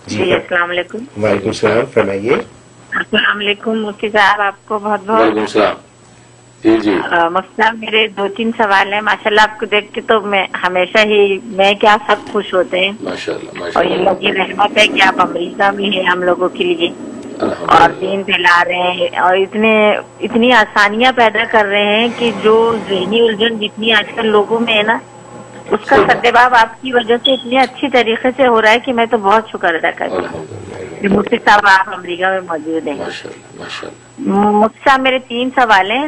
جی السلام علیکم. وعلیکم السلام، فرمائیے. السلام علیکم مفتی صاحب، آپ کو بہت بہت وعلیکم السلام. جی جی مفتی صاحب، میرے 2-3 سوال ہیں. ماشاءاللہ آپ کو دیکھ کے تو میں ہمیشہ ہی میں کیا سب خوش ہوتے ہیں، ماشاءاللہ اور یہ ماشاءاللہ. لوگ یہ رحمت ہے کہ آپ امریکہ میں ہیں ہم لوگوں کے لیے، اور الحمدللہ. دین پھیلا رہے ہیں، اور اتنی آسانیاں پیدا کر رہے ہیں کہ جو ذہنی الجھن جتنی آج کل لوگوں میں ہے نا، اس کا سدباب آپ کی وجہ سے اتنے اچھی طریقے سے ہو رہا ہے کہ میں تو بہت شکر ادا کرتی ہوں الحمدللہ. کہ مفتی صاحب آپ امریکہ میں موجود ہیں. ماشاءاللہ ماشاءاللہ. مفتی صاحب میرے 3 سوال ہیں.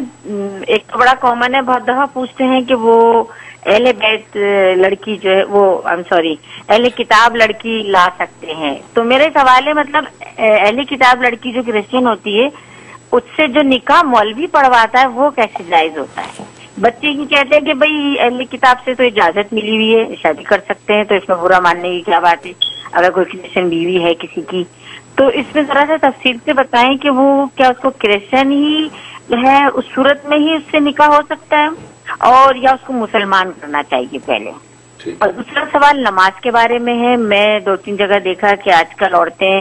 ایک تو بڑا کامن ہے، بہت دفعہ پوچھتے ہیں کہ وہ اہل بیت لڑکی جو ہے وہ اہل کتاب لڑکی لا سکتے ہیں. تو میرے سوال ہے، مطلب اہل کتاب لڑکی جو کرسچن ہوتی ہے اس سے جو نکاح مولوی پڑھواتا ہے وہ کیسے جائز ہوتا ہے؟ بچے ہی کہتے ہیں کہ بھئی اہل کتاب سے تو اجازت ملی ہوئی ہے، شادی کر سکتے ہیں، تو اس میں برا ماننے کی کیا بات ہے اگر کوئی کرسچن بیوی ہے کسی کی. تو اس میں ذرا سا تفصیل سے بتائیں کہ وہ کیا اس کو کرسچن ہی ہے اس صورت میں ہی اس سے نکاح ہو سکتا ہے، اور یا اس کو مسلمان کرنا چاہیے پہلے. اور دوسرا سوال نماز کے بارے میں ہے. میں 2-3 جگہ دیکھا کہ آج کل عورتیں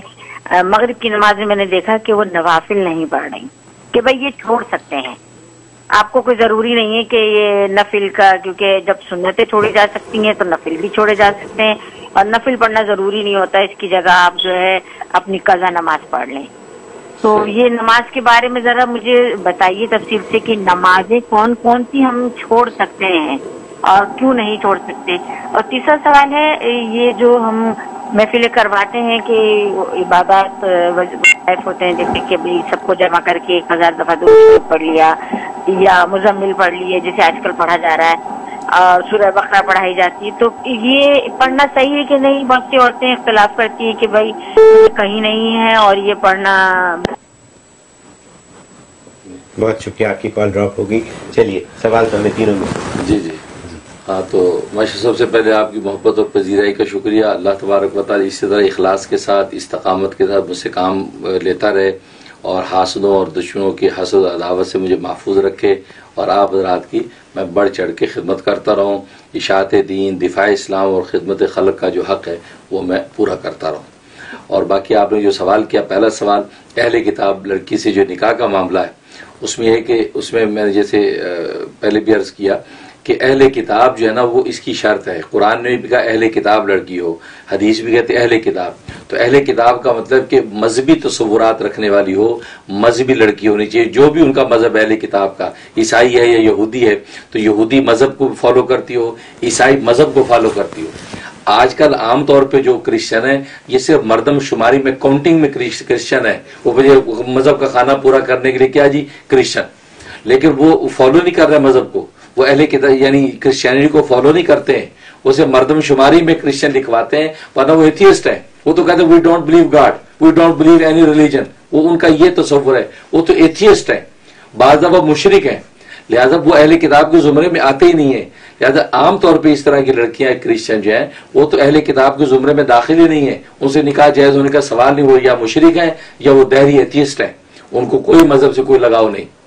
مغرب کی نماز میں نے دیکھا کہ وہ نوافل نہیں پڑھ رہی، کہ بھئی یہ چھوڑ سکتے ہیں. آپ کو کوئی ضروری نہیں ہے کہ یہ نفل کا، کیونکہ جب سنتیں چھوڑی جا سکتی ہیں تو نفل بھی چھوڑے جا سکتے ہیں، اور نفل پڑھنا ضروری نہیں ہوتا، اس کی جگہ آپ جو ہے اپنی قضا نماز پڑھ لیں. تو یہ نماز کے بارے میں ذرا مجھے بتائیے تفصیل سے کہ نمازیں کون کون سی ہم چھوڑ سکتے ہیں اور کیوں نہیں چھوڑ سکتے. اور تیسرا سوال ہے، یہ جو ہم محفلیں کرواتے ہیں کہ عبادات وظائف ہوتے ہیں، جیسے کہ بھی سب کو جمع کر کے 1000 دفعہ درود پڑھ لیا یا مزمل پڑھ لیے جیسے آج کل پڑھا جا رہا ہے، اور سورہ بقرہ پڑھائی جاتی ہے، تو یہ پڑھنا صحیح ہے کہ نہیں؟ بہت سی عورتیں اختلاف کرتی ہیں کہ بھائی کہیں نہیں ہے اور یہ پڑھنا. بہت شکریہ، آپ کی کال ڈراپ ہوگی. چلیے سوال تو ہمیں تینوں میں. جی جی ہاں. تو ماشاء سب سے پہلے آپ کی محبت اور پذیرائی کا شکریہ. اللہ تبارک و تعالی اسی طرح اخلاص کے ساتھ استقامت کے ساتھ مجھ سے کام لیتا رہے، اور حاسدوں اور دشمنوں کی حسد عداوت سے مجھے محفوظ رکھے، اور آپ حضرات کی میں بڑھ چڑھ کے خدمت کرتا رہوں. اشاعت دین، دفاع اسلام اور خدمت خلق کا جو حق ہے وہ میں پورا کرتا رہوں. اور باقی آپ نے جو سوال کیا، پہلا سوال اہل کتاب لڑکی سے جو نکاح کا معاملہ ہے، اس میں یہ کہ اس میں نے جیسے پہلے بھی عرض کیا کہ اہل کتاب جو ہے نا وہ اس کی شرط ہے. قرآن نے بھی کہا اہل کتاب لڑکی ہو، حدیث بھی کہتے اہل کتاب. تو اہل کتاب کا مطلب کہ مذہبی تصورات رکھنے والی ہو، مذہبی لڑکی ہونی چاہیے. جو بھی ان کا مذہب اہل کتاب کا، عیسائی ہے یا یہودی ہے تو یہودی مذہب کو فالو کرتی ہو، عیسائی مذہب کو فالو کرتی ہو. آج کل عام طور پہ جو کرسچن ہیں یہ صرف مردم شماری میں کاؤنٹنگ میں کرسچن ہے، وہ مذہب کا کھانا پورا کرنے کے لیے کیا جی کرسچن، لیکن وہ فالو نہیں کر رہے مذہب کو. وہ اہل کتاب یعنی کرسچینٹی کو فالو نہیں کرتے ہیں، اسے مردم شماری میں کرسچن لکھواتے ہیں، ورنہ وہ ایتھیسٹ ہیں. وہ تو کہتے ہیں we don't believe God, we don't believe any religion. وہ ان کا یہ تصور ہے، وہ تو ایتھیسٹ ہیں، بعض دفعہ مشرک ہیں، لہذا وہ اہل کتاب کے زمرے میں آتے ہی نہیں ہیں. لہذا عام طور پہ اس طرح کی لڑکیاں کرسچن جو ہیں وہ تو اہل کتاب کے زمرے میں داخل ہی نہیں ہیں، ان سے نکاح جائز ہونے کا سوال نہیں. وہ یا مشرک ہیں یا وہ دہری ایتھیسٹ ہیں، ان کو کوئی مذہب سے کوئی لگاؤ نہیں.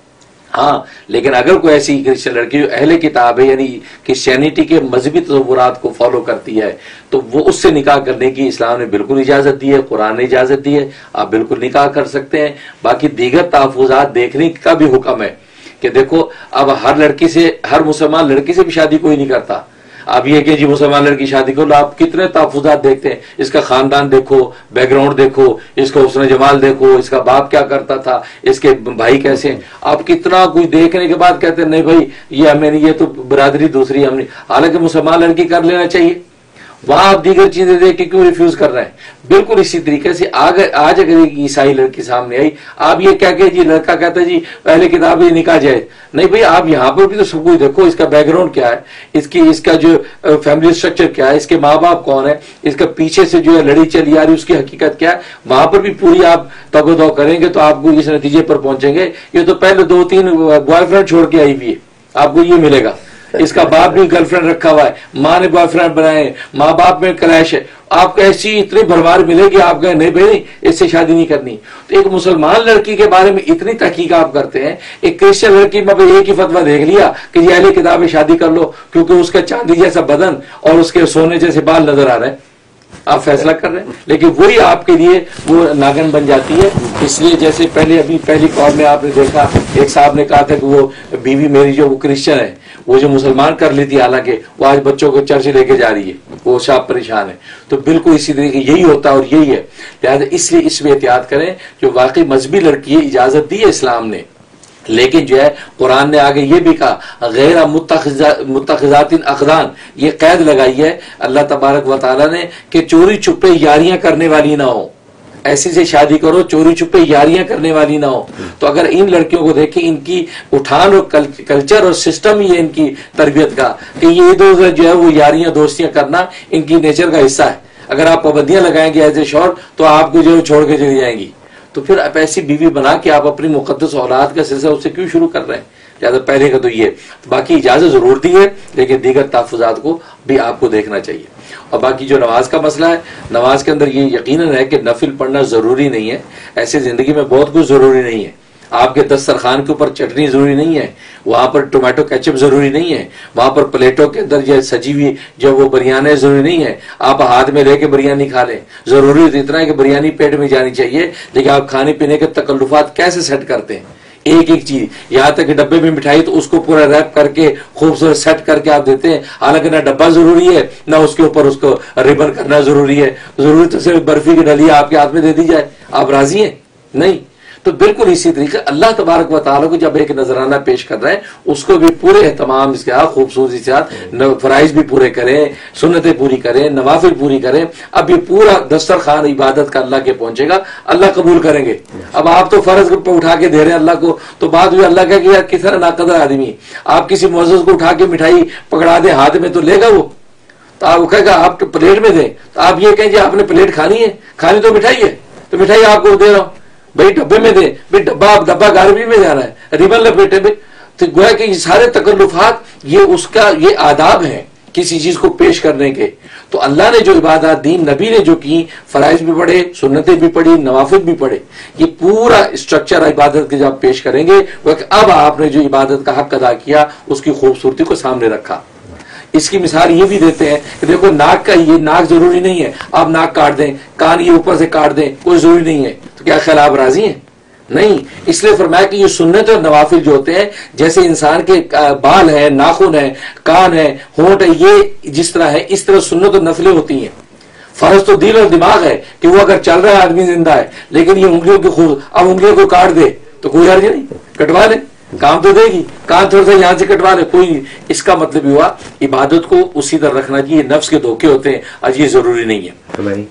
ہاں لیکن اگر کوئی ایسی کرسچن لڑکی جو اہل کتاب ہے یعنی کرسچینٹی کے مذہبی تصورات کو فالو کرتی ہے تو وہ اس سے نکاح کرنے کی اسلام نے بالکل اجازت دی ہے، قرآن نے اجازت دی ہے، آپ بالکل نکاح کر سکتے ہیں. باقی دیگر تحفظات دیکھنے کا بھی حکم ہے کہ دیکھو اب ہر مسلمان لڑکی سے بھی شادی کوئی نہیں کرتا. اب یہ کہ جی مسلمان لڑکی شادی کرو، آپ کتنے تحفظات دیکھتے ہیں. اس کا خاندان دیکھو، بیک گراؤنڈ دیکھو، اس کا حسن جمال دیکھو، اس کا باپ کیا کرتا تھا، اس کے بھائی کیسے ہیں. آپ کتنا کچھ دیکھنے کے بعد کہتے ہیں نہیں بھائی یہ ہمیں نہیں، یہ تو برادری دوسری ہم نہیں. حالانکہ مسلمان لڑکی کر لینا چاہیے. وہاں آپ دیگر چیزیں دیکھ کے کیوں ریفیوز کر رہے ہیں؟ بالکل اسی طریقے سے آج اگر ایک عیسائی لڑکی سامنے آئی، آپ یہ کیا کہ جی لڑکا کہتا ہے جی پہلے کتاب یہ نکاح جائے نہیں. بھائی آپ یہاں پر بھی تو سب کچھ دیکھو، اس کا بیک گراؤنڈ کیا ہے، اس کا جو فیملی اسٹرکچر کیا ہے، اس کے ماں باپ کون ہے، اس کا پیچھے سے جو ہے لڑی چلی آ رہی اس کی حقیقت کیا ہے. وہاں پر بھی پوری آپ تگ و دو کریں گے تو آپ کو اس نتیجے پر پہنچیں گے یہ تو پہلے 2-3 بوائے فرینڈ چھوڑ کے آئی ہوئی ہے، آپ کو یہ ملے گا. اس کا باپ بھی گرل فرینڈ رکھا ہوا ہے، ماں نے بوائے فرینڈ بنائے، ماں باپ میں کلیش ہے. آپ کو ایسی اتنی بھرمار ملے گی، آپ کہیں نہیں بھائی اس سے شادی نہیں کرنی. تو ایک مسلمان لڑکی کے بارے میں اتنی تحقیق آپ کرتے ہیں، ایک کرسچن لڑکی میں ایک ہی فتویٰ دیکھ لیا کہ یہ اہل کتاب میں شادی کر لو کیونکہ اس کا چاندی جیسا بدن اور اس کے سونے جیسے بال نظر آ رہے ہیں. آپ فیصلہ کر رہے ہیں، لیکن وہی آپ کے لیے وہ ناگن بن جاتی ہے. اس لیے جیسے ابھی پہلی کال میں آپ نے دیکھا ایک صاحب نے کہا تھا کہ وہ بیوی میری جو وہ کرسچن ہے، وہ جو مسلمان کر لی تھی، حالانکہ وہ آج بچوں کو چرچ لے کے جا رہی ہے، وہ صاحب پریشان ہے. تو بالکل اسی طریقے یہی ہوتا ہے اور یہی ہے. لہٰذا اس لیے اس میں احتیاط کریں. جو واقعی مذہبی لڑکی ہے اجازت دی ہے اسلام نے، لیکن جو ہے قرآن نے آگے یہ بھی کہا غیر متخذات اخدان، یہ قید لگائی ہے اللہ تبارک و تعالیٰ نے کہ چوری چھپے یاریاں کرنے والی نہ ہو. ایسی سے شادی کرو چوری چھپے یاریاں کرنے والی نہ ہو. تو اگر ان لڑکیوں کو دیکھیں، ان کی اٹھان اور کلچر اور سسٹم ہی ہے ان کی تربیت کا کہ یہ ادھر جو ہے وہ یاریاں دوستیاں کرنا ان کی نیچر کا حصہ ہے. اگر آپ پابندیاں لگائیں گے ایز اے شوہر تو آپ کو جو چھوڑ کے چلی جائیں گی. تو پھر آپ ایسی بیوی بنا کے آپ اپنی مقدس اولاد کا سلسلہ اس سے کیوں شروع کر رہے ہیں؟ لہٰذا پہلے کا تو یہ باقی اجازت ضرور دی ہے، لیکن دیگر تحفظات کو بھی آپ کو دیکھنا چاہیے. اور باقی جو نماز کا مسئلہ ہے، نماز کے اندر یہ یقیناً ہے کہ نفل پڑھنا ضروری نہیں ہے. ایسے زندگی میں بہت کچھ ضروری نہیں ہے. آپ کے دسترخوان کے اوپر چٹنی ضروری نہیں ہے، وہاں پر ٹومیٹو کیچپ ضروری نہیں ہے، وہاں پر پلیٹوں کے اندر جو سجی ہوئی جو وہ بریانی ضروری نہیں ہے آپ ہاتھ میں لے کے بریانی کھا لیں. ضروری تو اتنا ہے کہ بریانی پیٹ میں جانی چاہیے، لیکن آپ کھانے پینے کے تکلفات کیسے سیٹ کرتے ہیں؟ ایک ایک چیز، یہاں تک کہ ڈبے میں مٹھائی تو اس کو پورا ریپ کر کے خوبصورت سیٹ کر کے آپ دیتے ہیں، حالانکہ نہ ڈبہ ضروری ہے نہ اس کے اوپر اس کو ریبن کرنا ضروری ہے. ضروری تو صرف برفی کی ڈلیا آپ کے ہاتھ میں دے دی جائے. آپ راضی ہیں؟ نہیں. تو بالکل اسی طریقے اللہ تبارک و تعالیٰ کو جب ایک نذرانہ پیش کر رہے ہیں اس کو بھی پورے اہتمام اس کے ساتھ خوبصورتی سے فرائض بھی پورے کریں، سنتیں پوری کریں، نوافل پوری کریں. اب یہ پورا دسترخوان عبادت کا اللہ کے پہنچے گا، اللہ قبول کریں گے. اب آپ تو فرض پہ اٹھا کے دے رہے ہیں اللہ کو، تو بعد میں اللہ کہے کہ یار کس طرح ناقدر آدمی. آپ کسی معزز کو اٹھا کے مٹھائی پکڑا دیں ہاتھ میں تو لے گا وہ؟ تو آپ کہے گا آپ پلیٹ میں دیں. تو آپ یہ کہیں کہ آپ نے پلیٹ کھانی ہے، کھانی تو مٹھائی ہے، تو مٹھائی آپ کو دے رہا ہوں بھائی ڈبے میں دے. بھائی ڈبہ گاربی میں جا رہا ہے، ریبن لپیٹے میں. تو گویا کہ یہ سارے تکلفات یہ اس کا یہ آداب ہیں کسی چیز کو پیش کرنے کے. تو اللہ نے جو عبادات دین نبی نے جو کی، فرائض بھی پڑھے، سنتیں بھی پڑھی، نوافل بھی پڑھے، یہ پورا اسٹرکچر عبادت کے جب پیش کریں گے وہ کہ اب آپ نے جو عبادت کا حق ادا کیا اس کی خوبصورتی کو سامنے رکھا. اس کی مثال یہ بھی دیتے ہیں کہ دیکھو ناک کا یہ ناک ضروری نہیں ہے آپ ناک کاٹ دیں، کان یہ اوپر سے کاٹ دیں، کوئی ضروری نہیں ہے. تو کیا خیال آپ راضی ہیں؟ نہیں. اس لیے فرمایا کہ یہ سنت اور نوافل جو ہوتے ہیں جیسے انسان کے بال ہیں، ناخن ہیں، کان ہیں، ہونٹ ہے، یہ جس طرح ہے اس طرح سنت اور نفلیں ہوتی ہیں. فرض تو دل اور دماغ ہے کہ وہ اگر چل رہا ہے آدمی زندہ ہے، لیکن یہ انگلیوں کی اب انگلیوں کو کاٹ دے تو کوئی حرج نہیں، کٹوا لے، کام تو دے گی. کان تھوڑا سا یہاں سے کٹوا لے، کوئی. اس کا مطلب ہوا عبادت کو اسی طرح رکھنا چاہیے. نفس کے دھوکے ہوتے ہیں، آج یہ ضروری نہیں ہے.